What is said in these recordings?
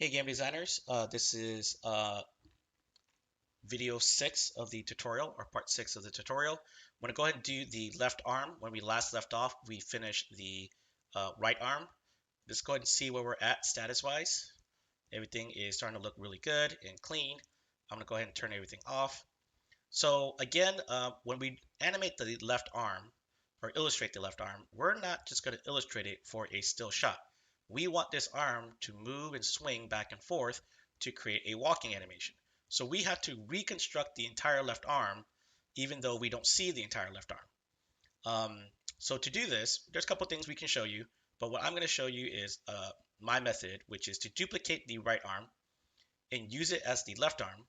Hey game designers, this is video 6 of the tutorial, or part 6 of the tutorial. I'm going to go ahead and do the left arm. When we last left off, we finished the right arm. Let's go ahead and see where we're at status-wise. Everything is starting to look really good and clean. I'm going to go ahead and turn everything off. So again, when we animate the left arm, or illustrate the left arm, we're not just going to illustrate it for a still shot. We want this arm to move and swing back and forth to create a walking animation. So we have to reconstruct the entire left arm, even though we don't see the entire left arm. So to do this, there's a couple things we can show you, but what I'm going to show you is my method, which is to duplicate the right arm and use it as the left arm.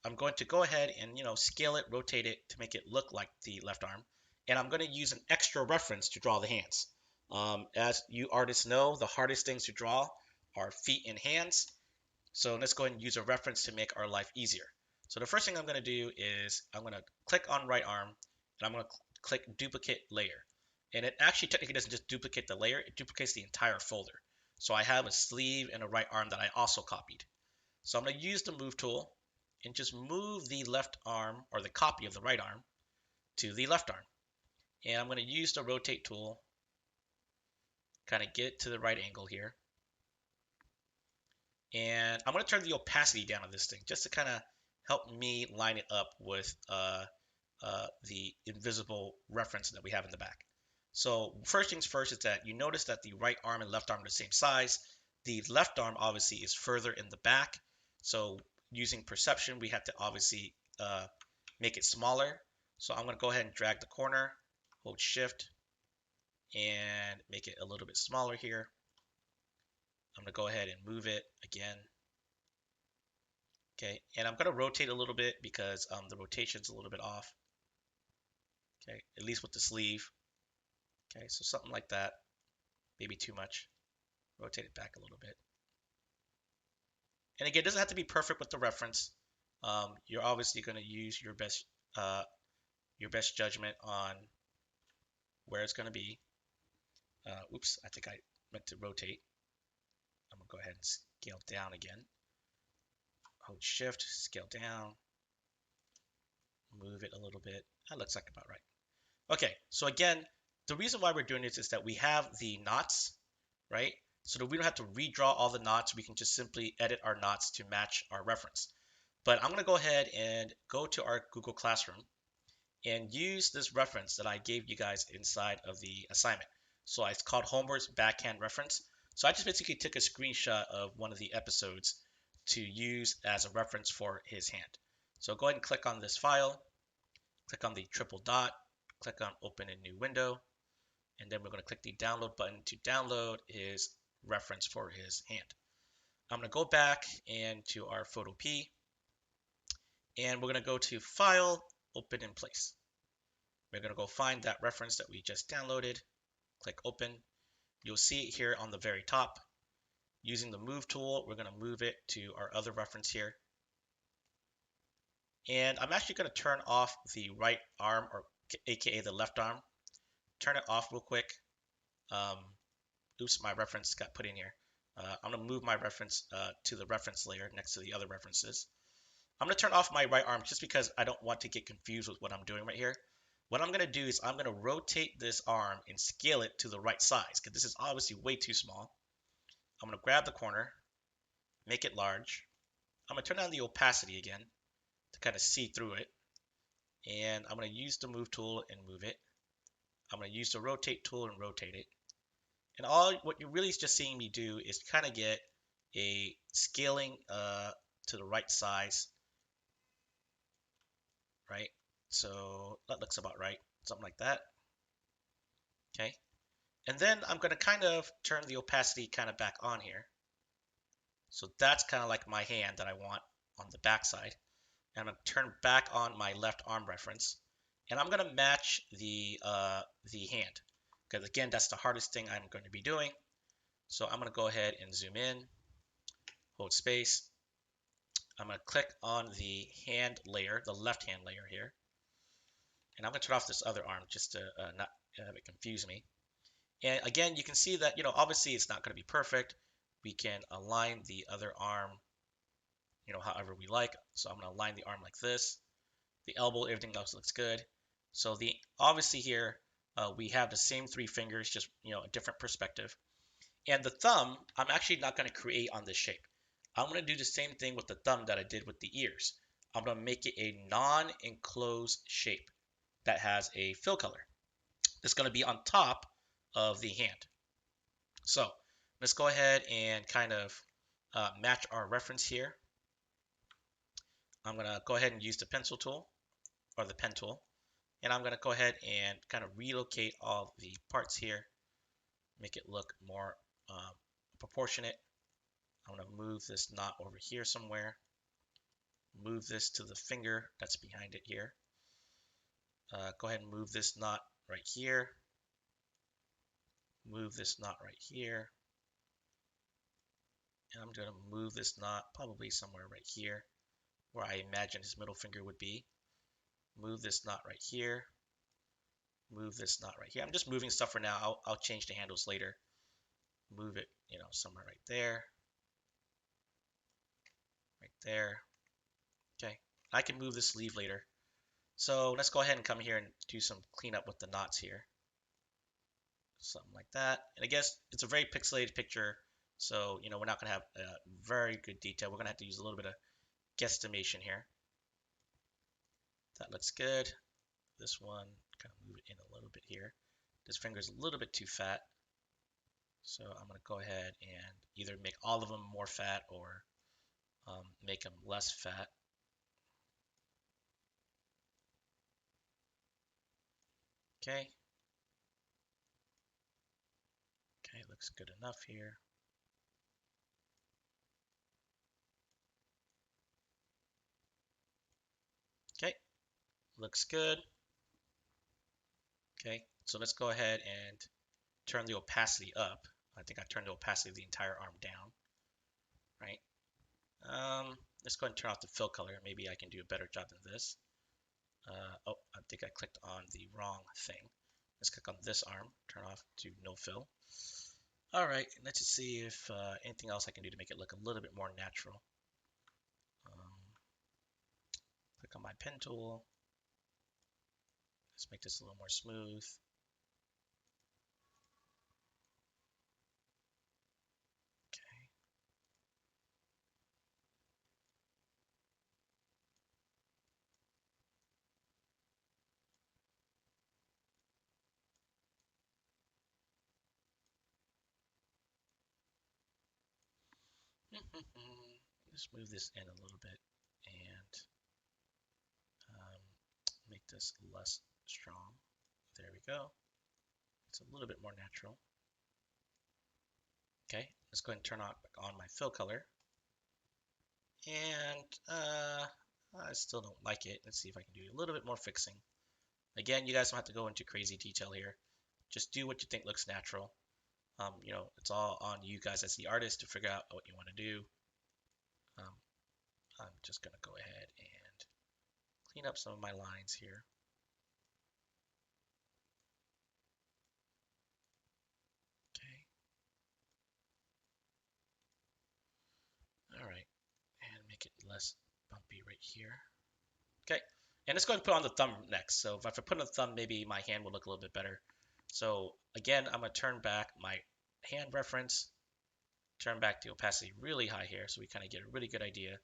I'm going to go ahead and scale it, rotate it to make it look like the left arm. And I'm going to use an extra reference to draw the hands. As you artists know, the hardest things to draw are feet and hands. So let's go ahead and use a reference to make our life easier. So the first thing I'm going to do is I'm going to click on right arm and I'm going to click duplicate layer. And it actually technically doesn't just duplicate the layer, it duplicates the entire folder. So I have a sleeve and a right arm that I also copied. So I'm going to use the move tool and just move the left arm, or the copy of the right arm, to the left arm. And I'm going to use the rotate tool, kind of get to the right angle here. And I'm going to turn the opacity down on this thing just to kind of help me line it up with the invisible reference that we have in the back. So first things first is that you notice that the right arm and left arm are the same size. The left arm obviously is further in the back. So using perception, we have to obviously make it smaller. So I'm going to go ahead and drag the corner, hold shift, and make it a little bit smaller here. I'm going to go ahead and move it again. Okay, and I'm going to rotate a little bit because the rotation's a little bit off. Okay, at least with the sleeve. Okay, so something like that. Maybe too much. Rotate it back a little bit. And again, it doesn't have to be perfect with the reference. You're obviously going to use your best judgment on where it's going to be. Oops, I think I meant to rotate. I'm going to go ahead and scale down again. Hold shift, scale down, move it a little bit. That looks like about right. Okay, so again, the reason why we're doing this is that we have the knots, right? So that we don't have to redraw all the knots, we can just simply edit our knots to match our reference. But I'm going to go ahead and go to our Google Classroom and use this reference that I gave you guys inside of the assignment. So it's called Homer's Backhand Reference. So I just basically took a screenshot of one of the episodes to use as a reference for his hand. So go ahead and click on this file, click on the triple dot, click on open a new window, and then we're going to click the download button to download his reference for his hand. I'm going to go back into our photo P, and we're going to go to File, Open in Place. We're going to go find that reference that we just downloaded, click Open. You'll see it here on the very top. Using the Move tool, we're going to move it to our other reference here. And I'm actually going to turn off the right arm, or aka the left arm. Turn it off real quick. Oops, my reference got put in here. I'm going to move my reference to the reference layer next to the other references. I'm going to turn off my right arm just because I don't want to get confused with what I'm doing right here. What I'm going to do is I'm going to rotate this arm and scale it to the right size because this is obviously way too small. I'm going to grab the corner, make it large. I'm going to turn on the opacity again to kind of see through it. And I'm going to use the move tool and move it. I'm going to use the rotate tool and rotate it. And what you're really just seeing me do is kind of get a scaling to the right size, right? So that looks about right, something like that. Okay, and then I'm going to kind of turn the opacity kind of back on here. So that's kind of like my hand that I want on the back side. And I'm going to turn back on my left arm reference, and I'm going to match the hand, because again, that's the hardest thing I'm going to be doing. So I'm going to go ahead and zoom in, hold space. I'm going to click on the hand layer, the left hand layer here. And I'm going to turn off this other arm just to not have it confuse me. And again, you can see that, obviously it's not going to be perfect. we can align the other arm, however we like. So I'm going to align the arm like this. The elbow, everything else looks good. So obviously here we have the same three fingers, just a different perspective. And the thumb, I'm actually not going to create on this shape. I'm going to do the same thing with the thumb that I did with the ears. I'm going to make it a non-enclosed shape that has a fill color. It's going to be on top of the hand. So let's go ahead and kind of match our reference here. I'm going to go ahead and use the pencil tool or the pen tool. And I'm going to go ahead and kind of relocate all the parts here, make it look more proportionate. I'm going to move this knot over here somewhere, move this to the finger that's behind it here. Go ahead and move this knot right here, move this knot right here, and I'm going to move this knot probably somewhere right here where I imagine his middle finger would be. Move this knot right here, move this knot right here. I'm just moving stuff for now. I'll change the handles later. Move it, somewhere right there, right there. Okay, I can move this sleeve later. So let's go ahead and come here and do some cleanup with the knots here. Something like that. And I guess it's a very pixelated picture, so we're not gonna have very good detail. We're gonna have to use a little bit of guesstimation here. That looks good. This one, kind of move it in a little bit here. This finger is a little bit too fat, so I'm gonna go ahead and either make all of them more fat or make them less fat. Okay. Okay, looks good enough here. Okay, looks good. Okay, so let's go ahead and turn the opacity up. I think I turned the opacity of the entire arm down, right? Let's go ahead and turn off the fill color. Maybe I can do a better job than this. Oh, I think I clicked on the wrong thing. Let's click on this arm, turn off to no fill. All right, let's just see if anything else I can do to make it look a little bit more natural. Click on my pen tool. Let's make this a little more smooth. Okay. Let's move this in a little bit and make this less strong. There we go. It's a little bit more natural. Okay, let's go ahead and turn on my fill color. And I still don't like it. Let's see if I can do a little bit more fixing. Again, you guys don't have to go into crazy detail here. Just do what you think looks natural. It's all on you guys as the artist to figure out what you want to do. I'm just going to go ahead and clean up some of my lines here. Okay. All right. And make it less bumpy right here. Okay. And let's go ahead and put on the thumb next. So if I put on the thumb, maybe my hand will look a little bit better. So again, I'm going to turn back my hand reference, turn back the opacity really high here so we kind of get a really good idea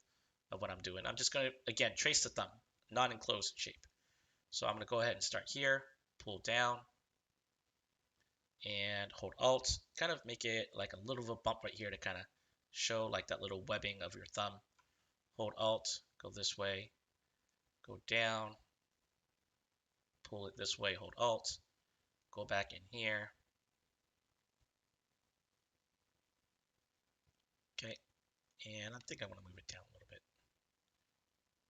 of what I'm doing. I'm just going to, again, trace the thumb, non-enclosed shape. So I'm going to go ahead and start here, pull down, and hold Alt. Kind of make it like a little of a bump right here to kind of show like that little webbing of your thumb. Hold Alt, go this way, go down, pull it this way, hold Alt, go back in here. Okay, and I think I want to move it down a little bit.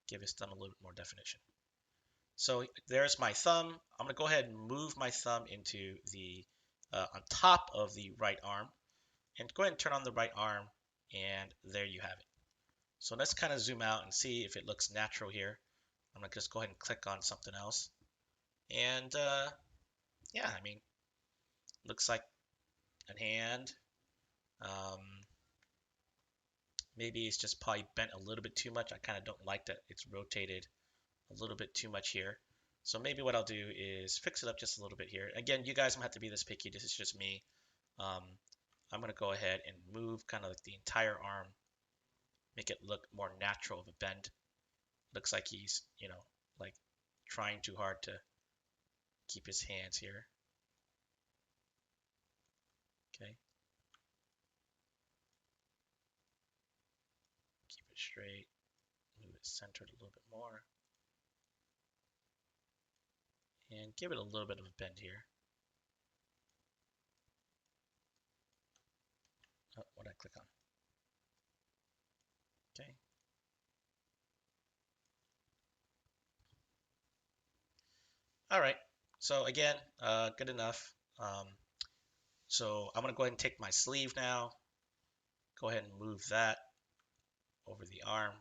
Give his thumb a little bit more definition. So there's my thumb. I'm going to go ahead and move my thumb into the on top of the right arm, and go ahead and turn on the right arm, and there you have it. So let's kind of zoom out and see if it looks natural here. I'm going to just go ahead and click on something else. And yeah, I mean, looks like a hand. Maybe it's just probably bent a little bit too much. I kind of don't like that it's rotated a little bit too much here. So maybe what I'll do is fix it up just a little bit here. Again, you guys don't have to be this picky. This is just me. Um, I'm going to go ahead and move kind of like the entire arm, make it look more natural of a bend. Looks like he's, like trying too hard to keep his hands here. Okay, keep it straight, move it centered a little bit more, and give it a little bit of a bend here. Oh, what did I click on? Okay. All right. So again, good enough. So I'm gonna go ahead and take my sleeve now. Go ahead and move that over the arm.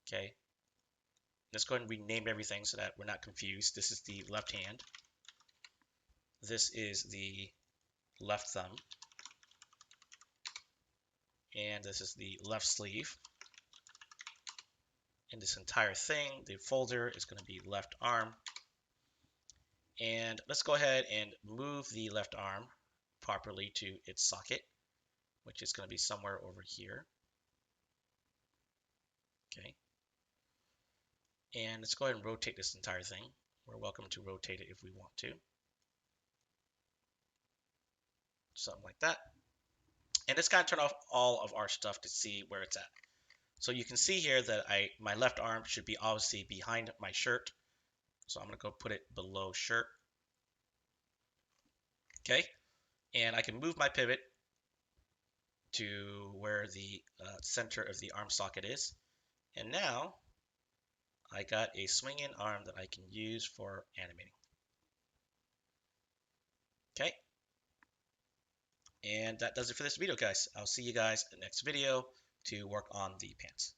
Okay. Let's go ahead and rename everything so that we're not confused. This is the left hand. This is the left thumb. And this is the left sleeve. And this entire thing, the folder, is going to be left arm. And let's go ahead and move the left arm properly to its socket, which is going to be somewhere over here. Okay. And let's go ahead and rotate this entire thing. We're welcome to rotate it if we want to. Something like that. And let's kind of turn off all of our stuff to see where it's at. So you can see here that my left arm should be obviously behind my shirt. So I'm going to go put it below shirt. Okay. And I can move my pivot to where the center of the arm socket is. And now I got a swinging arm that I can use for animating. Okay. And that does it for this video, guys. I'll see you guys in the next video to work on the pants.